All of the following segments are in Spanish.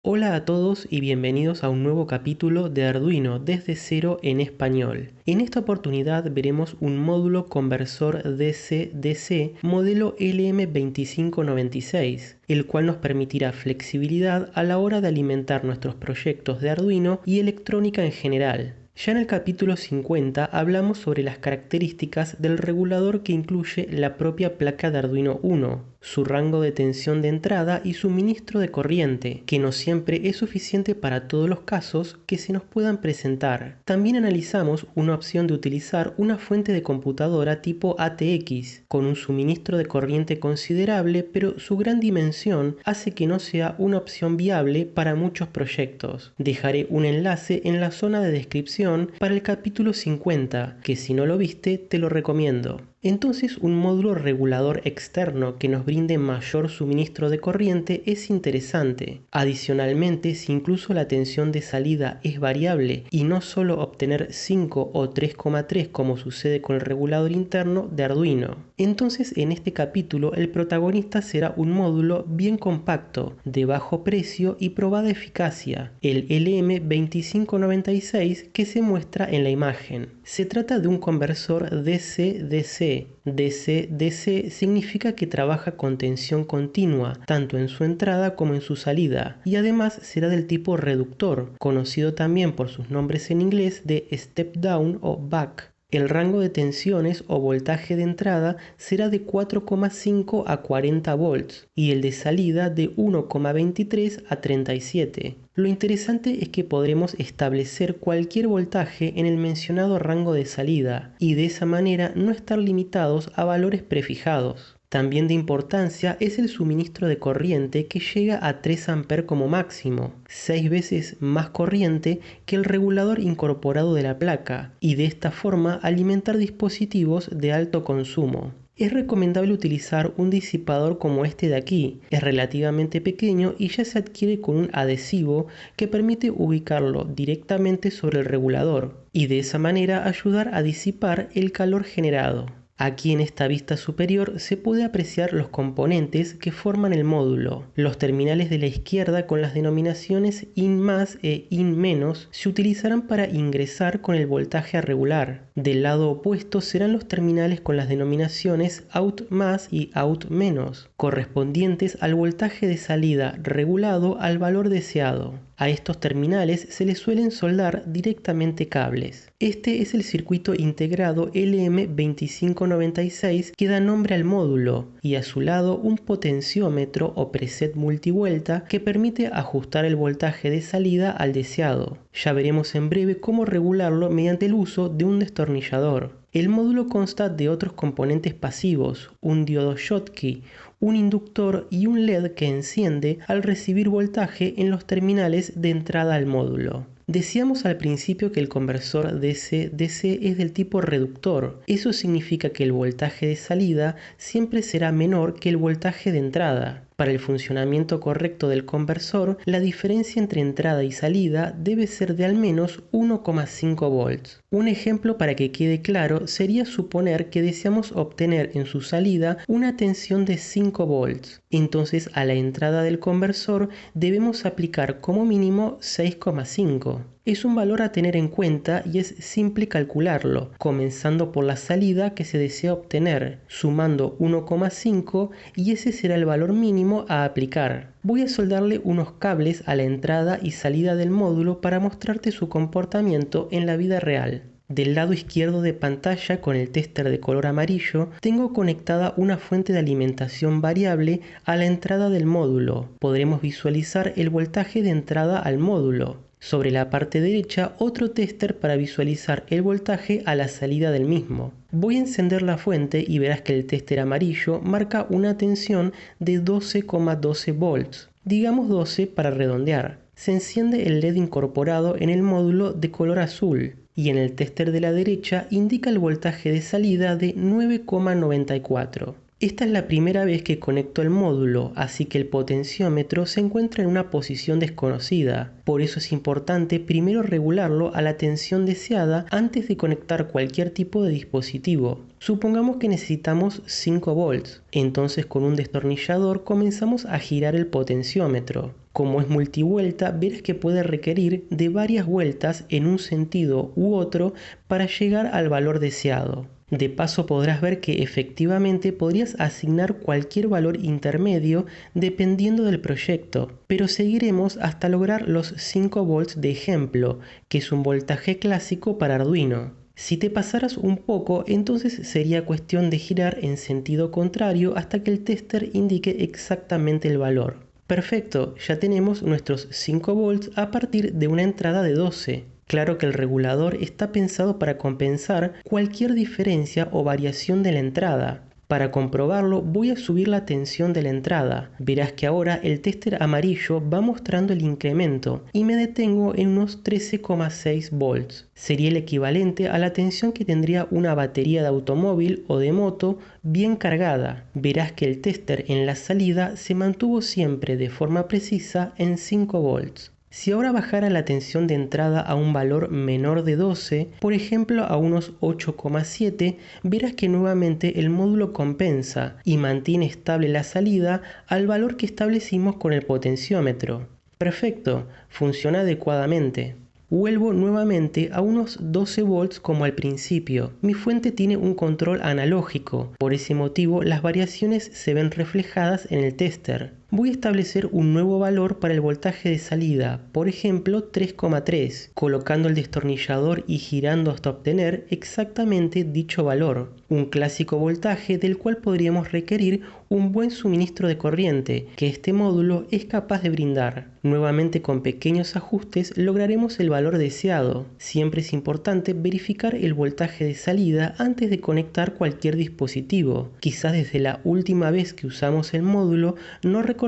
Hola a todos y bienvenidos a un nuevo capítulo de Arduino desde cero en español. En esta oportunidad veremos un módulo conversor DC-DC modelo LM2596, el cual nos permitirá flexibilidad a la hora de alimentar nuestros proyectos de Arduino y electrónica en general. Ya en el capítulo 50 hablamos sobre las características del regulador que incluye la propia placa de Arduino Uno, su rango de tensión de entrada y suministro de corriente, que no siempre es suficiente para todos los casos que se nos puedan presentar. También analizamos una opción de utilizar una fuente de computadora tipo ATX, con un suministro de corriente considerable, pero su gran dimensión hace que no sea una opción viable para muchos proyectos. Dejaré un enlace en la zona de descripción para el capítulo 50, que si no lo viste te lo recomiendo. Entonces, un módulo regulador externo que nos brinde mayor suministro de corriente es interesante. Adicionalmente, si incluso la tensión de salida es variable y no solo obtener 5 o 3,3 como sucede con el regulador interno de Arduino. Entonces, en este capítulo el protagonista será un módulo bien compacto, de bajo precio y probada eficacia, el LM2596 que se muestra en la imagen. Se trata de un conversor DC-DC. DC-DC significa que trabaja con tensión continua, tanto en su entrada como en su salida, y además será del tipo reductor, conocido también por sus nombres en inglés de step down o buck. El rango de tensiones o voltaje de entrada será de 4,5 a 40 volts y el de salida de 1,23 a 37. Lo interesante es que podremos establecer cualquier voltaje en el mencionado rango de salida y de esa manera no estar limitados a valores prefijados. También de importancia es el suministro de corriente que llega a 3 A como máximo, 6 veces más corriente que el regulador incorporado de la placa, y de esta forma alimentar dispositivos de alto consumo. Es recomendable utilizar un disipador como este de aquí, es relativamente pequeño y ya se adquiere con un adhesivo que permite ubicarlo directamente sobre el regulador, y de esa manera ayudar a disipar el calor generado. Aquí en esta vista superior se puede apreciar los componentes que forman el módulo. Los terminales de la izquierda con las denominaciones IN+ e IN- se utilizarán para ingresar con el voltaje a regular. Del lado opuesto serán los terminales con las denominaciones OUT+ y OUT-, correspondientes al voltaje de salida regulado al valor deseado. A estos terminales se les suelen soldar directamente cables. Este es el circuito integrado LM2596 que da nombre al módulo y a su lado un potenciómetro o preset multivuelta que permite ajustar el voltaje de salida al deseado. Ya veremos en breve cómo regularlo mediante el uso de un destornillador. El módulo consta de otros componentes pasivos, un diodo Schottky, un inductor y un LED que enciende al recibir voltaje en los terminales de entrada al módulo. Decíamos al principio que el conversor DC-DC es del tipo reductor. Eso significa que el voltaje de salida siempre será menor que el voltaje de entrada. Para el funcionamiento correcto del conversor, la diferencia entre entrada y salida debe ser de al menos 1,5 volts. Un ejemplo para que quede claro sería suponer que deseamos obtener en su salida una tensión de 5 volts. Entonces a la entrada del conversor debemos aplicar como mínimo 6,5. Es un valor a tener en cuenta y es simple calcularlo, comenzando por la salida que se desea obtener, sumando 1,5 y ese será el valor mínimo a aplicar. Voy a soldarle unos cables a la entrada y salida del módulo para mostrarte su comportamiento en la vida real. Del lado izquierdo de pantalla con el tester de color amarillo tengo conectada una fuente de alimentación variable a la entrada del módulo. Podremos visualizar el voltaje de entrada al módulo. Sobre la parte derecha otro tester para visualizar el voltaje a la salida del mismo. Voy a encender la fuente y verás que el tester amarillo marca una tensión de 12,12 volts, digamos 12 para redondear. Se enciende el LED incorporado en el módulo de color azul y en el tester de la derecha indica el voltaje de salida de 9,94. Esta es la primera vez que conecto el módulo, así que el potenciómetro se encuentra en una posición desconocida. Por eso es importante primero regularlo a la tensión deseada antes de conectar cualquier tipo de dispositivo. Supongamos que necesitamos 5 volts, entonces con un destornillador comenzamos a girar el potenciómetro. Como es multivuelta, verás que puede requerir de varias vueltas en un sentido u otro para llegar al valor deseado. De paso podrás ver que efectivamente podrías asignar cualquier valor intermedio dependiendo del proyecto, pero seguiremos hasta lograr los 5 volts de ejemplo, que es un voltaje clásico para Arduino. Si te pasaras un poco, entonces sería cuestión de girar en sentido contrario hasta que el tester indique exactamente el valor. Perfecto, ya tenemos nuestros 5 volts a partir de una entrada de 12. Claro que el regulador está pensado para compensar cualquier diferencia o variación de la entrada. Para comprobarlo voy a subir la tensión de la entrada. Verás que ahora el tester amarillo va mostrando el incremento y me detengo en unos 13,6 volts. Sería el equivalente a la tensión que tendría una batería de automóvil o de moto bien cargada. Verás que el tester en la salida se mantuvo siempre de forma precisa en 5 volts. Si ahora bajara la tensión de entrada a un valor menor de 12, por ejemplo a unos 8,7, verás que nuevamente el módulo compensa y mantiene estable la salida al valor que establecimos con el potenciómetro. Perfecto, funciona adecuadamente. Vuelvo nuevamente a unos 12 volts como al principio. Mi fuente tiene un control analógico, por ese motivo las variaciones se ven reflejadas en el tester. Voy a establecer un nuevo valor para el voltaje de salida, por ejemplo 3,3, colocando el destornillador y girando hasta obtener exactamente dicho valor, un clásico voltaje del cual podríamos requerir un buen suministro de corriente que este módulo es capaz de brindar. Nuevamente con pequeños ajustes lograremos el valor deseado. Siempre es importante verificar el voltaje de salida antes de conectar cualquier dispositivo. Quizás desde la última vez que usamos el módulo no recordemos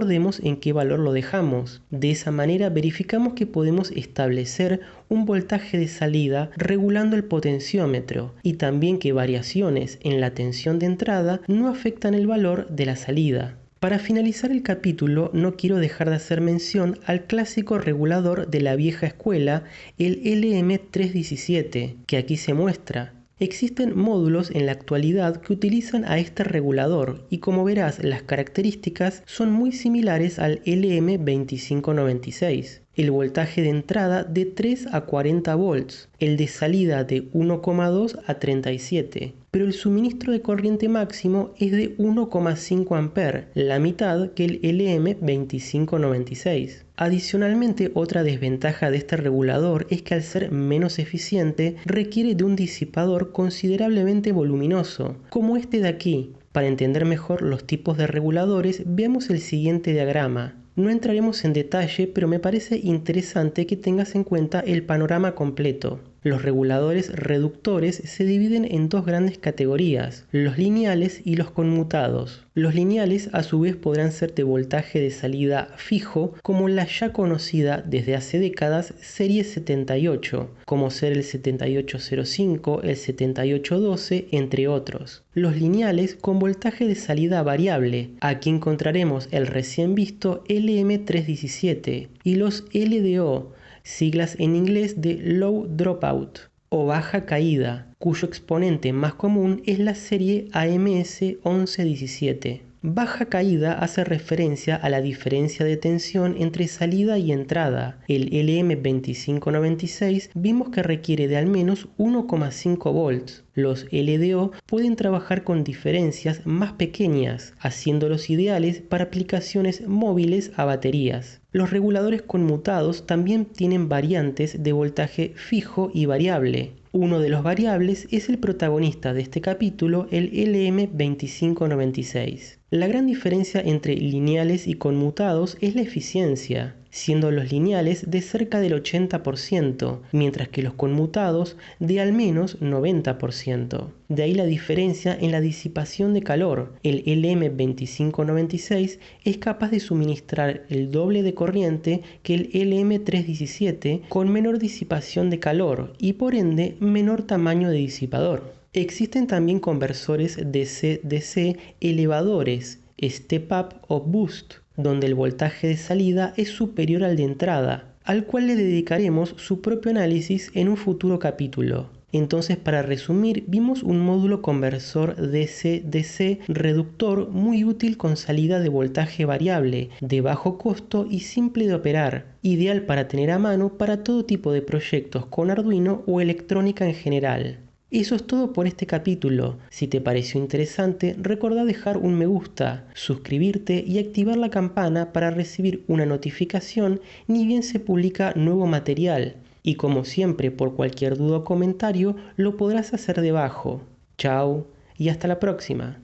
en qué valor lo dejamos. De esa manera verificamos que podemos establecer un voltaje de salida regulando el potenciómetro y también que variaciones en la tensión de entrada no afectan el valor de la salida. Para finalizar el capítulo no quiero dejar de hacer mención al clásico regulador de la vieja escuela, el LM317, que aquí se muestra. Existen módulos en la actualidad que utilizan a este regulador y como verás las características son muy similares al LM2596. El voltaje de entrada de 3 a 40 volts, el de salida de 1,2 a 37, pero el suministro de corriente máximo es de 1,5 A, la mitad que el LM2596. Adicionalmente, otra desventaja de este regulador es que al ser menos eficiente requiere de un disipador considerablemente voluminoso, como este de aquí. Para entender mejor los tipos de reguladores, veamos el siguiente diagrama. No entraremos en detalle, pero me parece interesante que tengas en cuenta el panorama completo. Los reguladores reductores se dividen en dos grandes categorías, los lineales y los conmutados. Los lineales a su vez podrán ser de voltaje de salida fijo, como la ya conocida desde hace décadas serie 78, como ser el 7805, el 7812, entre otros. Los lineales con voltaje de salida variable, aquí encontraremos el recién visto LM317, y los LDO, siglas en inglés de Low Dropout o baja caída, cuyo exponente más común es la serie AMS1117. Baja caída hace referencia a la diferencia de tensión entre salida y entrada. El LM2596 vimos que requiere de al menos 1,5 volts. Los LDO pueden trabajar con diferencias más pequeñas, haciéndolos ideales para aplicaciones móviles a baterías. Los reguladores conmutados también tienen variantes de voltaje fijo y variable. Uno de los variables es el protagonista de este capítulo, el LM2596. La gran diferencia entre lineales y conmutados es la eficiencia, siendo los lineales de cerca del 80%, mientras que los conmutados de al menos 90%. De ahí la diferencia en la disipación de calor. El LM2596 es capaz de suministrar el doble de corriente que el LM317 con menor disipación de calor y por ende menor tamaño de disipador. Existen también conversores DC-DC elevadores, Step Up o Boost, donde el voltaje de salida es superior al de entrada, al cual le dedicaremos su propio análisis en un futuro capítulo. Entonces, para resumir, vimos un módulo conversor DC-DC reductor muy útil con salida de voltaje variable, de bajo costo y simple de operar, ideal para tener a mano para todo tipo de proyectos con Arduino o electrónica en general. Eso es todo por este capítulo. Si te pareció interesante, recordá dejar un me gusta, suscribirte y activar la campana para recibir una notificación ni bien se publica nuevo material. Y como siempre, por cualquier duda o comentario, lo podrás hacer debajo. Chao y hasta la próxima.